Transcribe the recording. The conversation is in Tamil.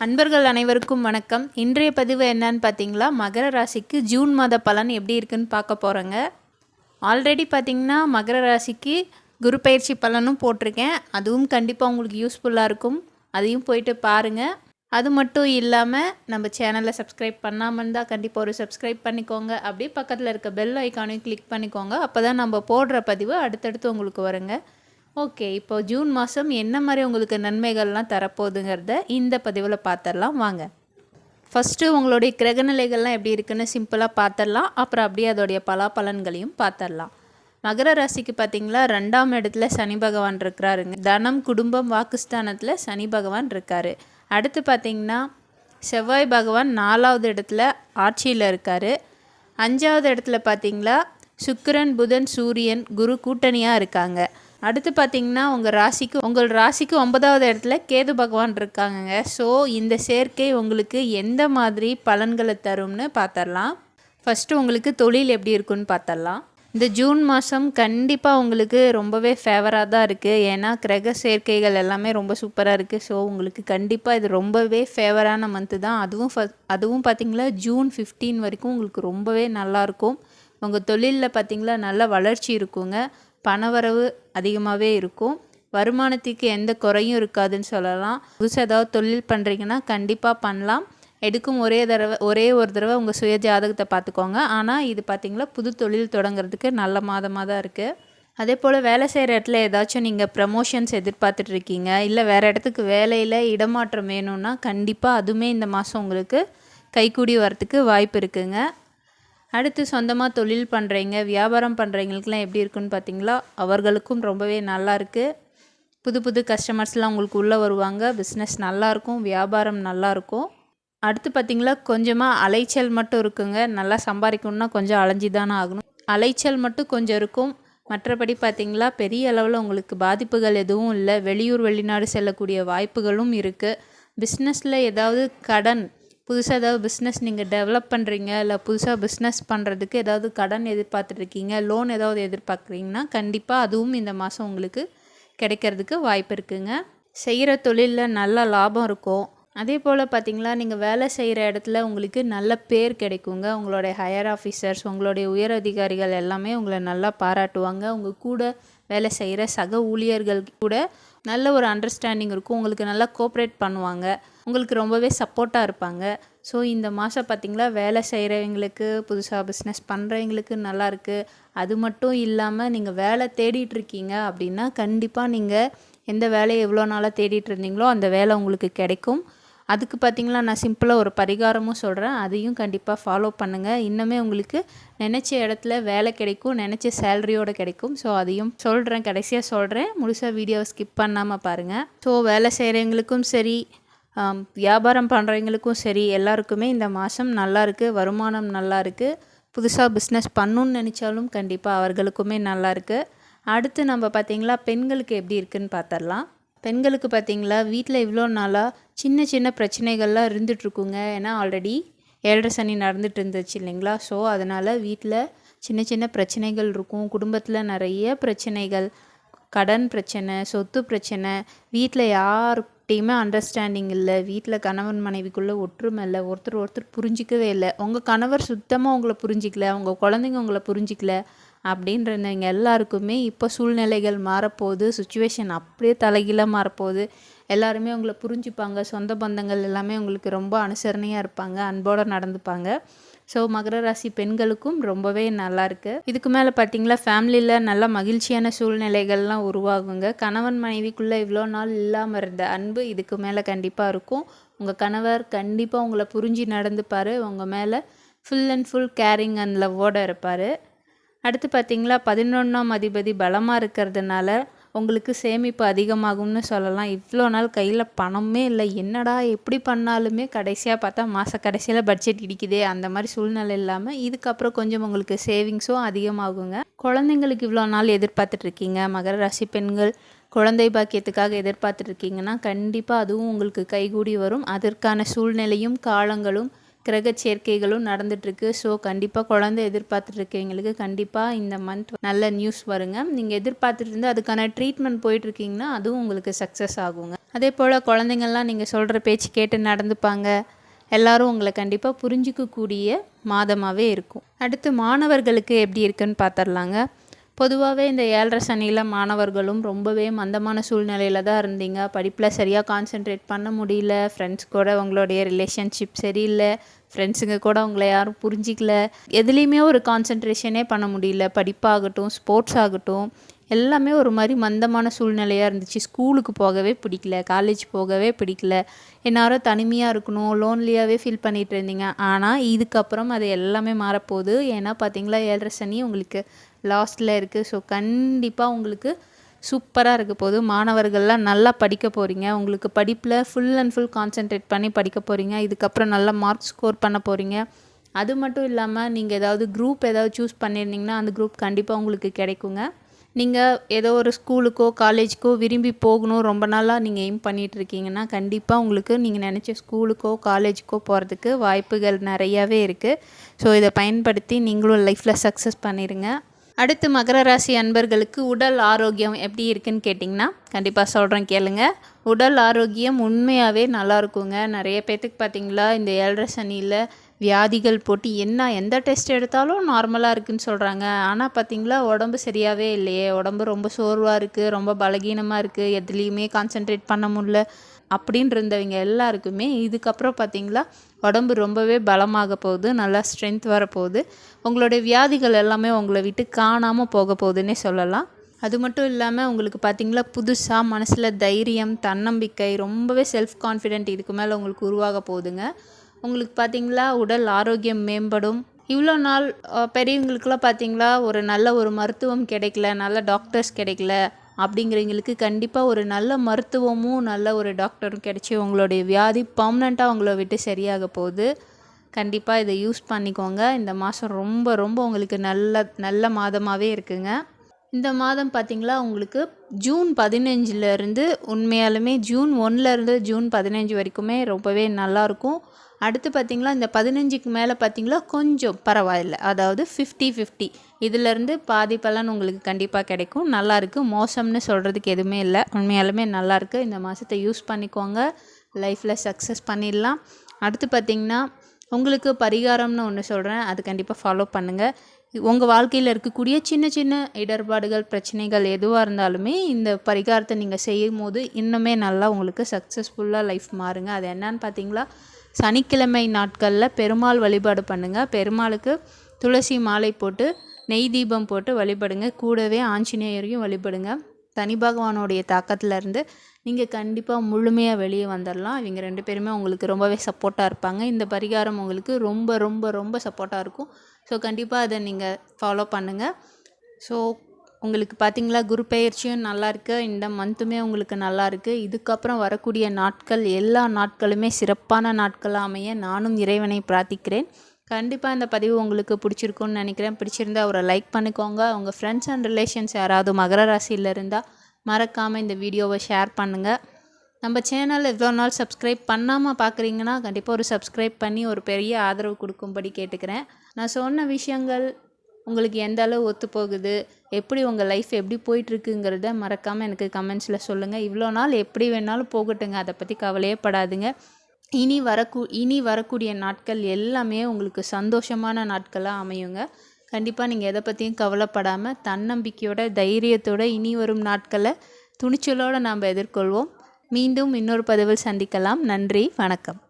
அன்பர்கள் அனைவருக்கும் வணக்கம். இன்றைய பதிவு என்னன்னு பார்த்தீங்களா, மகர ராசிக்கு ஜூன் மாத பலன் எப்படி இருக்குன்னு பார்க்க போகிறோங்க. ஆல்ரெடி பார்த்தீங்கன்னா மகர ராசிக்கு குரு பயிற்சி பலனும் போட்டிருக்கேன். அதுவும் கண்டிப்பாக உங்களுக்கு யூஸ்ஃபுல்லாக இருக்கும். அதையும் போயிட்டு பாருங்கள். அது மட்டும் இல்லாமல் நம்ம சேனலை சப்ஸ்கிரைப் பண்ணாமல் இருந்தால் கண்டிப்பாக ஒரு சப்ஸ்கிரைப் பண்ணிக்கோங்க. அப்படியே பக்கத்தில் இருக்க பெல் ஐக்கானையும் கிளிக் பண்ணிக்கோங்க. அப்போ தான் நம்ம போடுற பதிவு அடுத்தடுத்து உங்களுக்கு வருங்க. ஓகே, இப்போ ஜூன் மாதம் என்ன மாதிரி உங்களுக்கு நன்மைகள்லாம் தரப்போகுதுங்கிறத இந்த பதிவில் பார்த்துடலாம் வாங்க. ஃபஸ்ட்டு உங்களுடைய கிரகநிலைகள்லாம் எப்படி இருக்குன்னு சிம்பிளாக பார்த்துடலாம். அப்புறம் அப்படியே அதோடைய பலாபலன்களையும் பார்த்துடலாம். மகர ராசிக்கு பார்த்திங்களா 2ஆம் இடத்துல சனி பகவான் இருக்கிறாருங்க. தனம், குடும்பம், வாக்குஸ்தானத்தில் சனி பகவான் இருக்கார். அடுத்து பார்த்திங்கன்னா செவ்வாய் பகவான் 4ஆவது இடத்துல ஆட்சியில் இருக்கார். 5ஆவது இடத்துல பார்த்திங்களா சுக்கிரன், புதன், சூரியன், குரு கூட்டணியாக இருக்காங்க. அடுத்து பார்த்திங்கன்னா உங்கள் ராசிக்கு 9ஆவது இடத்துல கேது பகவான் இருக்காங்க. ஸோ இந்த சேர்க்கை உங்களுக்கு எந்த மாதிரி பலன்களை தரும்னு பார்த்துடலாம். ஃபஸ்ட்டு உங்களுக்கு தொழில் எப்படி இருக்குன்னு பார்த்துடலாம். இந்த ஜூன் மாதம் கண்டிப்பாக உங்களுக்கு ரொம்பவே ஃபேவராக தான் இருக்குது. ஏன்னா கிரக சேர்க்கைகள் எல்லாமே ரொம்ப சூப்பராக இருக்குது. ஸோ உங்களுக்கு கண்டிப்பாக இது ரொம்பவே ஃபேவரான மந்த்து தான். அதுவும் பார்த்திங்களா ஜூன் 15 வரைக்கும் உங்களுக்கு ரொம்பவே நல்லாயிருக்கும். உங்கள் தொழிலில் பார்த்திங்களா நல்ல வளர்ச்சி இருக்குங்க. பணவரவு அதிகமாகவே இருக்கும். வருமானத்துக்கு எந்த குறையும் இருக்காதுன்னு சொல்லலாம். புதுசாக ஏதாவது தொழில் பண்ணுறீங்கன்னா கண்டிப்பாக பண்ணலாம். எடுக்கும் ஒரே ஒரு தடவை உங்கள் சுய ஜாதகத்தை பார்த்துக்கோங்க. ஆனால் இது பார்த்திங்களா புது தொழில் தொடங்குறதுக்கு நல்ல மாதமாக தான் இருக்குது. அதே போல் வேலை செய்கிற இடத்துல ஏதாச்சும் நீங்கள் ப்ரமோஷன்ஸ் எதிர்பார்த்துட்ருக்கீங்க, இல்லை வேறு இடத்துக்கு வேலையில் இடமாற்றம் வேணும்னா கண்டிப்பாக அதுவுமே இந்த மாதம் உங்களுக்கு கைக்கூடி வரத்துக்கு வாய்ப்பு இருக்குங்க. அடுத்து சொந்தமாக தொழில் பண்ணுறீங்க, வியாபாரம் பண்ணுறவங்களுக்குலாம் எப்படி இருக்குன்னு பார்த்தீங்களா, அவர்களுக்கும் ரொம்பவே நல்லா இருக்குது. புது புது கஸ்டமர்ஸ்லாம் உங்களுக்கு உள்ளே வருவாங்க. பிஸ்னஸ் நல்லாயிருக்கும், வியாபாரம் நல்லாயிருக்கும். அடுத்து பார்த்திங்களா கொஞ்சமாக அலைச்சல் மட்டும் இருக்குங்க. நல்லா சம்பாதிக்கணுன்னா கொஞ்சம் அலைஞ்சி தானே ஆகணும். அலைச்சல் மட்டும் கொஞ்சம் இருக்கும். மற்றபடி பார்த்திங்களா பெரிய அளவில் உங்களுக்கு பாதிப்புகள் எதுவும் இல்லை. வெளியூர் வெளிநாடு செல்லக்கூடிய வாய்ப்புகளும் இருக்குது. பிஸ்னஸில் ஏதாவது கடன், புதுசாக ஏதாவது பிஸ்னஸ் நீங்கள் டெவலப் பண்ணுறீங்க, இல்லை புதுசாக பிஸ்னஸ் பண்ணுறதுக்கு ஏதாவது கடன் எதிர்பார்த்துட்ருக்கீங்க, லோன் ஏதாவது எதிர்பார்க்குறீங்கன்னா கண்டிப்பாக அதுவும் இந்த மாதம் உங்களுக்கு கிடைக்கிறதுக்கு வாய்ப்பு இருக்குங்க. செய்கிற தொழிலில் நல்ல லாபம் இருக்கும். அதே போல் பார்த்திங்களா நீங்கள் வேலை செய்கிற இடத்துல உங்களுக்கு நல்ல பேர் கிடைக்குங்க. உங்களுடைய ஹையர் ஆஃபீஸர்ஸ், உங்களுடைய உயர் அதிகாரிகள் எல்லாமே உங்களை நல்லா பாராட்டுவாங்க. உங்கள் கூட வேலை செய்கிற சக ஊழியர்கள் கூட நல்ல ஒரு அண்டர்ஸ்டாண்டிங் இருக்கும். உங்களுக்கு நல்லா கோஆப்ரேட் பண்ணுவாங்க. உங்களுக்கு ரொம்பவே சப்போர்ட்டாக இருப்பாங்க. ஸோ இந்த மாதம் பார்த்திங்களா வேலை செய்கிறவங்களுக்கு, புதுசாக பிஸ்னஸ் பண்ணுறவங்களுக்கு நல்லாயிருக்கு. அது மட்டும் இல்லாமல் நீங்கள் வேலை தேடிட்டுருக்கீங்க அப்படின்னா கண்டிப்பாக நீங்கள் எந்த வேலையை எவ்வளோ நாளாக தேடிட்டு இருந்தீங்களோ அந்த வேலை உங்களுக்கு கிடைக்கும். அதுக்கு பார்த்திங்களா நான் சிம்பிளாக ஒரு பரிகாரமும் சொல்கிறேன். அதையும் கண்டிப்பாக ஃபாலோ பண்ணுங்கள். இன்னுமே உங்களுக்கு நினச்ச இடத்துல வேலை கிடைக்கும், நினச்ச சேலரியோடு கிடைக்கும். ஸோ அதையும் சொல்கிறேன், கடைசியாக சொல்கிறேன். முழுசாக வீடியோவை ஸ்கிப் பண்ணாமல் பாருங்கள். ஸோ வேலை செய்கிறவங்களுக்கும் சரி, வியாபாரம் பண்ணுறவங்களுக்கும் சரி, எல்லாருக்குமே இந்த மாதம் நல்லா இருக்குது. வருமானம் நல்லா இருக்குது. புதுசாக பிஸ்னஸ் பண்ணணுன்னு நினச்சாலும் கண்டிப்பாக அவர்களுக்குமே நல்லா இருக்குது. அடுத்து நம்ம பார்த்திங்களா பெண்களுக்கு எப்படி இருக்குதுன்னு பார்த்துடலாம். பெண்களுக்கு பார்த்திங்களா வீட்டில் இவ்வளோ நாளாக சின்ன சின்ன பிரச்சனைகள்லாம் இருந்துகிட்ருக்குங்க. ஏன்னா ஆல்ரெடி 7.5 சனி நடந்துகிட்டு இருந்துச்சு இல்லைங்களா. ஸோ அதனால் வீட்டில் சின்ன சின்ன பிரச்சனைகள் இருக்கும். குடும்பத்தில் நிறைய பிரச்சனைகள், கடன் பிரச்சனை, சொத்து பிரச்சனை, வீட்டில் யார்கிட்டையுமே அண்டர்ஸ்டாண்டிங் இல்லை. வீட்டில் கணவன் மனைவிக்குள்ளே ஒற்றுமை இல்லை. ஒருத்தர் புரிஞ்சிக்கவே இல்லை. உங்கள் கணவர் சுத்தமாக உங்களை புரிஞ்சிக்கல, உங்கள் குழந்தைங்க உங்களை புரிஞ்சிக்கல அப்படின்றவங்க எல்லாருக்குமே இப்போ சூழ்நிலைகள் மாறப்போகுது. சுச்சுவேஷன் அப்படியே தலைகீழாக மாறப்போகுது. எல்லாருமே உங்களை புரிஞ்சுப்பாங்க. சொந்த பந்தங்கள் எல்லாமே உங்களுக்கு ரொம்ப அனுசரணையாக இருப்பாங்க, அன்போடு நடந்துப்பாங்க. ஸோ மகர ராசி பெண்களுக்கும் ரொம்பவே நல்லாயிருக்கு. இதுக்கு மேலே பார்த்திங்களா ஃபேமிலியில் நல்ல மகிழ்ச்சியான சூழ்நிலைகள்லாம் உருவாகுங்க. கணவன் மனைவிக்குள்ளே இவ்வளோ நாள் இல்லாமல் இருந்த அன்பு இதுக்கு மேலே கண்டிப்பாக இருக்கும். உங்கள் கணவர் கண்டிப்பாக உங்களை புரிஞ்சு நடந்துப்பார். உங்கள் மேலே full and full caring and லவ்வோடு இருப்பார். அடுத்து பார்த்திங்களா 11ஆம் அதிபதி பலமாக இருக்கிறதுனால உங்களுக்கு சேமிப்பு அதிகமாகும்னு சொல்லலாம். இவ்வளோ நாள் கையில் பணமே இல்லை, என்னடா எப்படி பண்ணாலுமே கடைசியாக பார்த்தா மாத கடைசியில் பட்ஜெட் இடிக்குதே, அந்த மாதிரி சூழ்நிலை இல்லாமல் இதுக்கப்புறம் கொஞ்சம் உங்களுக்கு சேவிங்ஸும் அதிகமாகுங்க. குழந்தைங்களுக்கு இவ்வளோ நாள் எதிர்பார்த்துட்ருக்கீங்க, மகர ராசி பெண்கள் குழந்தை பாக்கியத்துக்காக எதிர்பார்த்துட்ருக்கீங்கன்னா கண்டிப்பாக அதுவும் உங்களுக்கு கைகூடி வரும். அதற்கான சூழ்நிலையும் காலங்களும் கிரக சேர்க்கைகளும் நடந்துகிட்ருக்கு. ஸோ கண்டிப்பாக குழந்தை எதிர்பார்த்துட்டு இருக்கவங்களுக்கு கண்டிப்பாக இந்த மந்த் நல்ல நியூஸ் வருங்க. நீங்கள் எதிர்பார்த்துட்டு இருந்து அதுக்கான ட்ரீட்மெண்ட் போயிட்டுருக்கீங்கன்னா அதுவும் உங்களுக்கு சக்ஸஸ் ஆகுங்க. அதே போல் குழந்தைங்கள்லாம் நீங்கள் சொல்கிற பேச்சு கேட்டு நடந்துப்பாங்க. எல்லோரும் உங்களை கண்டிப்பாக புரிஞ்சிக்கக்கூடிய மாதமாகவே இருக்கும். அடுத்து மாணவர்களுக்கு எப்படி இருக்குன்னு பார்த்துடலாங்க. பொதுவாகவே இந்த 7.5 சனியில் மாணவர்களும் ரொம்பவே மந்தமான சூழ்நிலையில் தான் இருந்தீங்க. படிப்பில் சரியாக கான்சென்ட்ரேட் பண்ண முடியல. ஃப்ரெண்ட்ஸ் கூட உங்களுடைய ரிலேஷன்ஷிப் சரியில்லை. ஃப்ரெண்ட்ஸுங்க கூட உங்களை யாரும் புரிஞ்சிக்கல. எதுலேயுமே ஒரு கான்சென்ட்ரேஷனே பண்ண முடியல. படிப்பாகட்டும், ஸ்போர்ட்ஸ் ஆகட்டும், எல்லாமே ஒரு மாதிரி மந்தமான சூழ்நிலையாக இருந்துச்சு. ஸ்கூலுக்கு போகவே பிடிக்கல, காலேஜ் போகவே பிடிக்கல. எல்லாரும் தனிமையாக இருக்கணும், லோன்லியாகவே ஃபீல் பண்ணிகிட்டு இருந்தீங்க. ஆனால் இதுக்கப்புறம் அது எல்லாமே மாறப்போகுது. ஏன்னா பார்த்தீங்களா 7.5 சனி உங்களுக்கு லாஸ்ட்டில் இருக்குது. ஸோ கண்டிப்பாக உங்களுக்கு சூப்பராக இருக்க போகுது. மாணவர்கள்லாம் நல்லா படிக்க போகிறீங்க. உங்களுக்கு படிப்பில் ஃபுல் அண்ட் ஃபுல் கான்சென்ட்ரேட் பண்ணி படிக்க போகிறீங்க. இதுக்கப்புறம் நல்லா மார்க் ஸ்கோர் பண்ண போகிறீங்க. அது மட்டும் இல்லாமல் நீங்கள் ஏதாவது குரூப் சூஸ் பண்ணியிருந்தீங்கன்னா அந்த குரூப் கண்டிப்பாக உங்களுக்கு கிடைக்குங்க. நீங்கள் ஏதோ ஒரு ஸ்கூலுக்கோ காலேஜுக்கோ விரும்பி போகணும் ரொம்ப நாளாக நீங்கள் எய்ம் பண்ணிகிட்ருக்கீங்கன்னா கண்டிப்பாக உங்களுக்கு நீங்கள் நினச்ச ஸ்கூலுக்கோ காலேஜுக்கோ போகிறதுக்கு வாய்ப்புகள் நிறையாவே இருக்குது. ஸோ இதை பயன்படுத்தி நீங்களும் லைஃப்பில் சக்ஸஸ் பண்ணிடுங்க. அடுத்து மகர ராசி அன்பர்களுக்கு உடல் ஆரோக்கியம் எப்படி இருக்குன்னு கேட்டிங்கன்னா கண்டிப்பாக சொல்கிறேன் கேளுங்க. உடல் ஆரோக்கியம் உண்மையாகவே நல்லா இருக்குங்க. நிறைய பேர்த்துக்கு பார்த்திங்களா இந்த 7.5 சனியில் வியாதிகள் போட்டு எந்த டெஸ்ட் எடுத்தாலும் நார்மலாக இருக்குதுன்னு சொல்கிறாங்க. ஆனால் பார்த்திங்களா உடம்பு சரியாகவே இல்லையே. உடம்பு ரொம்ப சோர்வாக இருக்குது, ரொம்ப பலகீனமாக இருக்குது, எதுலேயுமே கான்சென்ட்ரேட் பண்ண முடியல அப்படின்னு இருந்தவங்க எல்லாருக்குமே இதுக்கப்புறம் பார்த்திங்களா உடம்பு ரொம்பவே பலமாக போகுது, நல்லா ஸ்ட்ரென்த் வரப்போகுது. உங்களுடைய வியாதிகள் எல்லாமே உங்களை விட்டு காணாமல் போக போகுதுன்னே சொல்லலாம். அது மட்டும் இல்லாமல் உங்களுக்கு பார்த்திங்களா புதுசாக மனசில் தைரியம், தன்னம்பிக்கை, ரொம்பவே செல்ஃப் கான்ஃபிடென்ட் இதுக்கு மேலே உங்களுக்கு உருவாக போகுதுங்க. உங்களுக்கு பார்த்திங்களா உடல் ஆரோக்கியம் மேம்படும். இவ்வளோ நாள் பெரியவங்களுக்கெல்லாம் பார்த்திங்களா ஒரு நல்ல ஒரு மருத்துவம் கிடைக்கல, நல்ல டாக்டர்ஸ் கிடைக்கல அப்படிங்கிறவங்களுக்கு கண்டிப்பாக ஒரு நல்ல மருத்துவமும் நல்ல ஒரு டாக்டரும் கிடைச்சி உங்களுடைய வியாதி பர்மனெண்ட்டாக உங்களை விட்டு சரியாக போகுது. கண்டிப்பாக இதை யூஸ் பண்ணிக்கோங்க. இந்த மாதம் ரொம்ப ரொம்ப உங்களுக்கு நல்ல மாதமாகவே இருக்குங்க. இந்த மாதம் பார்த்திங்களா உங்களுக்கு ஜூன் 15லேருந்து உண்மையாலுமே ஜூன் 1லேருந்து ஜூன் 15 வரைக்குமே ரொம்பவே நல்லாயிருக்கும். அடுத்து பார்த்திங்களா இந்த 15க்கு மேலே பார்த்திங்களா கொஞ்சம் பரவாயில்ல, அதாவது 50-50 இதிலேருந்து பாதி பலன் உங்களுக்கு கண்டிப்பாக கிடைக்கும். நல்லாயிருக்கு, மோசம்னு சொல்கிறதுக்கு எதுவுமே இல்லை. உண்மையாலுமே நல்லாயிருக்கு. இந்த மாதத்தை யூஸ் பண்ணிக்கோங்க, லைஃப்பில் சக்ஸஸ் பண்ணிடலாம். அடுத்து பார்த்திங்கன்னா உங்களுக்கு பரிகாரம்னு ஒன்று சொல்கிறேன், அது கண்டிப்பாக ஃபாலோ பண்ணுங்கள். உங்கள் வாழ்க்கையில் இருக்கக்கூடிய சின்ன சின்ன இடர்பாடுகள், பிரச்சனைகள் எதுவாக இருந்தாலுமே இந்த பரிகாரத்தை நீங்கள் செய்யும் போது இன்னுமே நல்லா உங்களுக்கு சக்ஸஸ்ஃபுல்லாக லைஃப் மாறுங்க. அது என்னன்னு பார்த்தீங்களா, சனிக்கிழமை நாட்களில் பெருமாள் வழிபாடு பண்ணுங்கள். பெருமாளுக்கு துளசி மாலை போட்டு நெய் தீபம் போட்டு வழிபடுங்க. கூடவே ஆஞ்சநேயரையும் வழிபடுங்க. சனி பகவானுடைய தாக்கத்திலேருந்து நீங்கள் கண்டிப்பாக முழுமையாக வெளியே வந்துடலாம். இவங்க 2 பேருமே உங்களுக்கு ரொம்பவே சப்போர்ட்டாக இருப்பாங்க. இந்த பரிகாரம் உங்களுக்கு ரொம்ப ரொம்ப ரொம்ப சப்போர்ட்டாக இருக்கும். ஸோ கண்டிப்பாக அதை நீங்கள் ஃபாலோ பண்ணுங்கள். ஸோ உங்களுக்கு பார்த்திங்களா குரு பெயர்ச்சியும் நல்லாயிருக்கு, இந்த மந்த்துமே உங்களுக்கு நல்லாயிருக்கு. இதுக்கப்புறம் வரக்கூடிய நாட்கள் எல்லா நாட்களுமே சிறப்பான நாட்களாக அமைய நானும் இறைவனை பிரார்த்திக்கிறேன். கண்டிப்பாக இந்த பதிவு உங்களுக்கு பிடிச்சிருக்குன்னு நினைக்கிறேன். பிடிச்சிருந்தா அவரை லைக் பண்ணிக்கோங்க. உங்கள் ஃப்ரெண்ட்ஸ் அண்ட் ரிலேஷன்ஸ் யாராவது மகர ராசியில் இருந்தால் மறக்காமல் இந்த வீடியோவை ஷேர் பண்ணுங்கள். நம்ம சேனல் எவ்வளோ நாள் சப்ஸ்கிரைப் பண்ணாமல் பார்க்குறீங்கன்னா கண்டிப்பாக ஒரு சப்ஸ்கிரைப் பண்ணி ஒரு பெரிய ஆதரவு கொடுக்கும்படி கேட்டுக்கிறேன். நான் சொன்ன விஷயங்கள் உங்களுக்கு எந்த அளவு ஒத்து போகுது, எப்படி உங்கள் லைஃப் எப்படி போயிட்டுருக்குங்கிறத மறக்காமல் எனக்கு கமெண்ட்ஸில் சொல்லுங்கள். இவ்வளோ நாள் எப்படி வேணாலும் போகட்டுங்க, அதை பற்றி கவலையே படாதுங்க. இனி வரக்கூடிய நாட்கள் எல்லாமே உங்களுக்கு சந்தோஷமான நாட்களாக அமையுங்க. கண்டிப்பாக நீங்கள் எதை பற்றியும் கவலைப்படாமல் தன்னம்பிக்கையோட தைரியத்தோட இனி வரும் நாட்களை துணிச்சலோடு நாம் எதிர்கொள்வோம். மீண்டும் இன்னொரு பதிவில் சந்திக்கலாம். நன்றி, வணக்கம்.